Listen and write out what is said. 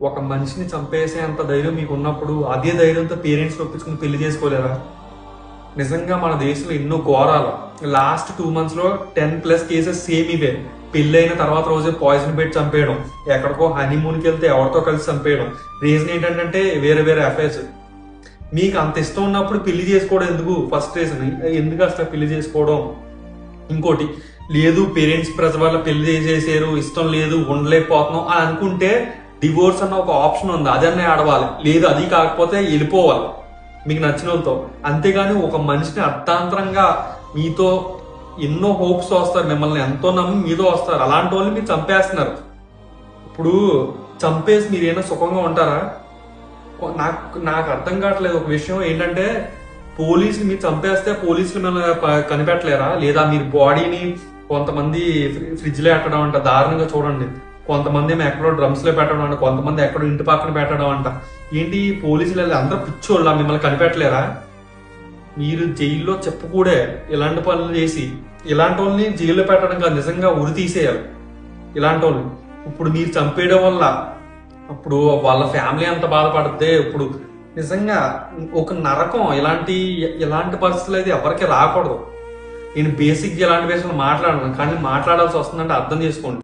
ఒక మనిషిని చంపేసే అంత ధైర్యం మీకు ఉన్నప్పుడు అదే ధైర్యంతో పేరెంట్స్ ఒప్పించుకుని పెళ్లి చేసుకోలేరా? నిజంగా మన దేశంలో ఎన్నో ఘోరాలు. లాస్ట్ 2 months లో 10+ కేసెస్ సేమ్ ఇవే. పెళ్ళైన తర్వాత రోజే పాయిజన్ పెట్టి చంపేయడం, ఎక్కడికో హనీమూన్కి వెళ్తే ఎవరితో కలిసి చంపేయడం. రీజన్ ఏంటంటే వేరే వేరే అఫైర్స్. మీకు అంత ఇష్టం ఉన్నప్పుడు పెళ్లి చేసుకోవడం ఎందుకు? ఫస్ట్ రీజన్ ఎందుకు అసలు పెళ్లి చేసుకోవడం. ఇంకోటి లేదు, పేరెంట్స్ ప్రెజర్ వల్ల పెళ్లి చేసేసారు, ఇష్టం లేదు, ఉండలేకపోతున్నాం అని అనుకుంటే డివోర్స్ అన్న ఒక ఆప్షన్ ఉంది, అదన్నే ఆడవాలి. లేదు అది కాకపోతే వెళ్ళిపోవాలి మీకు నచ్చిన వాళ్ళతో. అంతేగాని ఒక మనిషిని అర్థాంతరంగా మీతో ఎన్నో హోప్స్ వస్తారు, మిమ్మల్ని ఎంతో నమ్మి మీతో వస్తారు, అలాంటి వాళ్ళని మీరు చంపేస్తున్నారు. ఇప్పుడు చంపేసి మీరు ఏమైనా సుఖంగా ఉంటారా? నాకు నాకు అర్థం కావట్లేదు ఒక విషయం ఏంటంటే, పోలీసులు మీరు చంపేస్తే పోలీసులు మిమ్మల్ని కనిపెట్టలేరా? లేదా మీరు బాడీని కొంతమంది ఫ్రిడ్జ్లో పెట్టడం అంట, దారుణంగా చూడండి. కొంతమంది ఏమో ఎక్కడో డ్రమ్స్లో పెట్టడం అంట, కొంతమంది ఎక్కడో ఇంటి పక్కన పెట్టడం అంట. ఏంటి పోలీసులు అందరూ పిచ్చోళ్ళ మిమ్మల్ని కనిపెట్టలేరా? మీరు జైల్లో చెప్పుకూడే ఇలాంటి పనులు చేసి ఇలాంటి వాళ్ళని జైల్లో పెట్టడం కాదు, నిజంగా ఉరి తీసేయాలి ఇలాంటి వాళ్ళని. ఇప్పుడు మీరు చంపేయడం వల్ల అప్పుడు వాళ్ళ ఫ్యామిలీ అంత బాధపడితే ఇప్పుడు నిజంగా ఒక నరకం. ఇలాంటి పరిస్థితులు అయితే ఎవరికి రాకూడదు. నేను బేసిక్గా ఇలాంటి విషయాలు మాట్లాడను, కానీ మాట్లాడాల్సి వస్తుందంటే అర్థం చేసుకోండి.